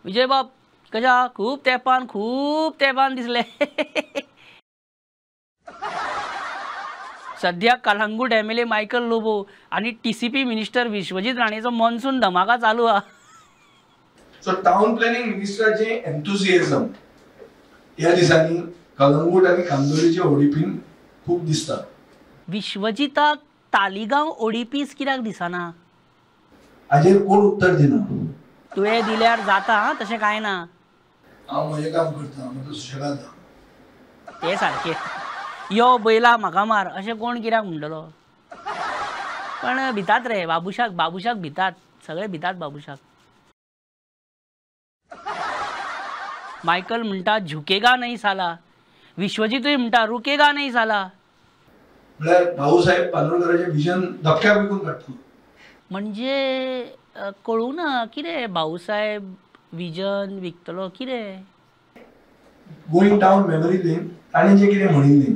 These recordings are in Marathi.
विजय बाब कशा खूप तेपान दिसले. सध्या कलंगूट MLA मायकल लोबो आणि TCP मिनिस्टर विश्वजित राणेचा मॉन्सून धमाका चालू हा. सो टाउन प्लॅनिंग मिनिस्टराचे एन्थुसियाझम या दिसांनी कलंगूट आणि कांदोलीच्या ओडिपीन खूप दिसता. विश्वजिताक तालिगांव ओडिपीस कित्याक दिसना? हाजेर कोण उत्तर दिना. तुवें दिल्यार जाता तशें कांय ना. हांव म्हजें काम करता म्हाका सुशेगाद जा. ते सारकें. यो बैला म्हाका मार अशें कोण कित्याक म्हणटलो. पण भितात रे बाबुशाक भितात. सगळे भितात बाबुशाक. मायकल म्हणटा झुकेगा नहीं साला. विश्वजितूय म्हणटा रुकेगा नहीं साला. म्हळ्यार भाऊसाहेब पानोळकराचें विजन धपक्याक विकून काडटा. म्हणजे कळूना कितें भाऊसाहेब विजन विकतलो कितें. गोईंग डावन मेमरी लेन ताणें जें कितें म्हणिल्लें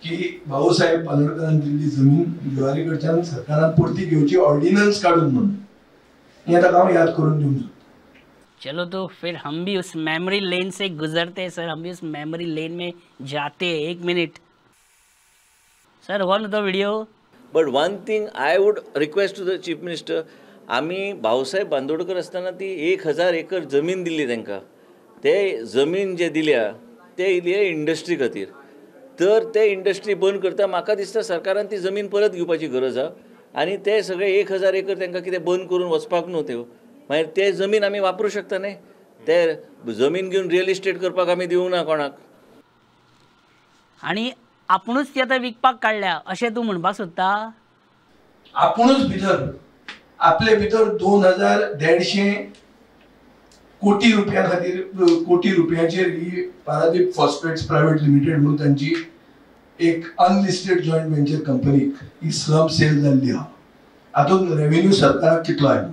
की भाऊसाहेब पानोळकरान दिल्ली जमीन जुवारीकडच्यान सरकारान परती घेवची ऑर्डिनन्स काडून म्हणून हें ताका हांव याद करून दिवंक सोदता. चलो तो फिर हम भी उस मेमोरी लेन से गुजरते सर. हम भी उस मेमोरी लेन में जाते. एक minute sir one the video. But one thing I would request to the chief minister, आम्ही भाऊसाहेब बांदोडकर असताना ती 1000 एकर जमीन दिल्ली तांकां. ते जमीन जे दिल्या ते दिल्या इंडस्ट्री खातीर. तर ते इंडस्ट्री बंद करता म्हाका दिसता सरकारान ती जमीन परत घेवपाची गरज आहा. आनी ते सगळे 1000 एकर तांकां कितें बंद करून वचपाक न्हू त्यो. मागीर ते जमीन आमी वापरूं शकता न्ही. ते जमीन घेवन रियल इस्टेट करपाक आमी दिवंक ना कोणाक. आणि आपुणूच ती आतां विकपाक काडल्या अशें तूं म्हणपाक सोदता? आपुणूच भितर आपले भितर 2150 कोटी रुपया खातीर कोटी रुपयाचेर ही पारादीप फॉस्फेट्स प्रायवेट लिमिटेड म्हणून तांची एक अनलिस्टेड जॉयंट वेंचर कंपनीक ही स्लम सेल जाल्ली आहा. हातूंत रेव्हेन्यू सरकाराक कितलो आयलो.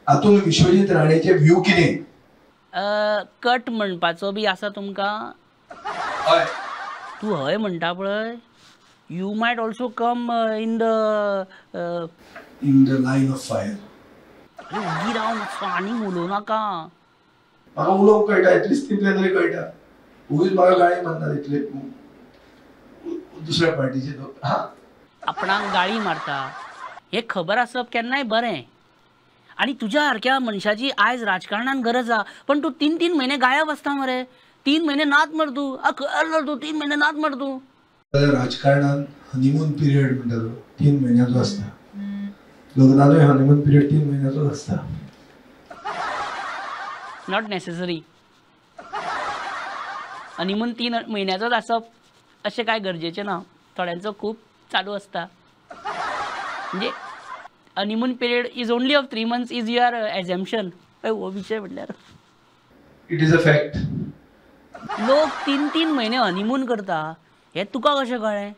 हातूंत विश्वजीत राणेचे व्ह्यू कितें. कट म्हणपाचो बी आसा तुमकां? हय. तू हय म्हणटा पळय. You might also come in the line of fire. उगी रावन आनी उलोव नाका. म्हाका उलोवंक कळटा एटलिस्ट तितलें तरी कळटा. उगीच म्हाका गाळी मारना तितले दुसऱ्या पार्टीचे लोक. आपणाक गाळी मारता हे खबर आसप केन्नाय बरें. आणि तुझ्या सारक्या मनशाची आयज राजकारणान गरज आहा. पण तू 3 महिने गायब आसता मरे. 3 महिने नात मर तू. तू 3 महिने नात मर तू. राजकारणात हनीमून पिरियड म्हणटा 3 महिन्याचो असता. लग्नाचो हनीमून पिरियड 3 महिन्याचो असता. Not necessary. हनीमून 3 महिन्याचोच आसप अशें काय गरजेचें ना. थोड्यांचो खूब चालू असता. म्हणजे honeymoon period is only of 3 months is your assumption. हो विषय म्हटल्यार इट इज अ फॅक्ट. लोक 3 महिने हनीमून करता हे तुका कशें कळ्ळें?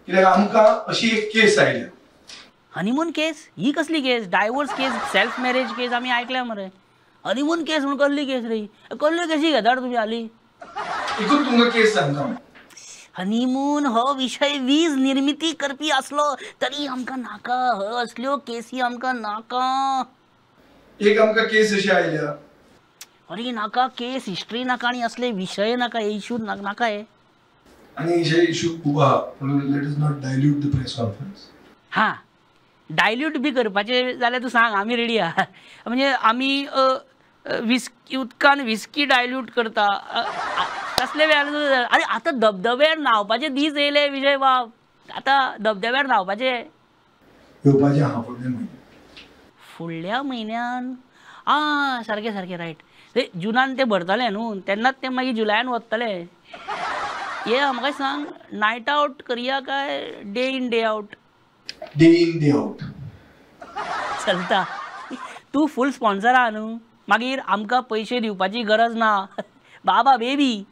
कित्याक आमकां अशी एक केस आयल्या. हनीमून केस? ही कसली केस? डायवोर्स केस, सेल्फ मॅरेज केस आमी ऐकल्या मरे. हनीमून केस म्हणून कसली केस रे? कसल्यो केसी घेतात तुमी हाली? एकूच तुमकां केस सांगता. हनीमून हो विषय वीज निर्मिती करपी असलो तरी आमकां नाका. हो असल्यो केसी आमकां नाका. एक आमकां केस अशी आयल्या. अरे नाका केस हिस्ट्री नाका आणि असले विषय नाका. हे इशू नाका. हे आणि हे इशू खूब आहा. Let us not dilute the press conference. हां डायल्यूट बी करपाचे जाल्यार तूं सांग आमी रेडी आहा. म्हणजे आमी उदकान विस्की डायल्यूट करता कसले वेळ. अरे आतां धबधब्यार न्हांवपाचे दीस येयले विजय बाब. आतां धबधब्यार न्हांवपाचे येवपाचे आहा फुडल्या म्हयन्यान. फुडल्या म्हयन्यान? सारकें रायट. ते जुनान ते भरतले न्हू तेन्नाच ते मागीर जुलायान वतले. हे म्हाका सांग नायट आउट करया काय day in day out? Day in day out चलता. तू फूल स्पॉन्सर आहा न्हू. मागीर आमकां पयशे दिवपाची गरज ना. बाबा बेबी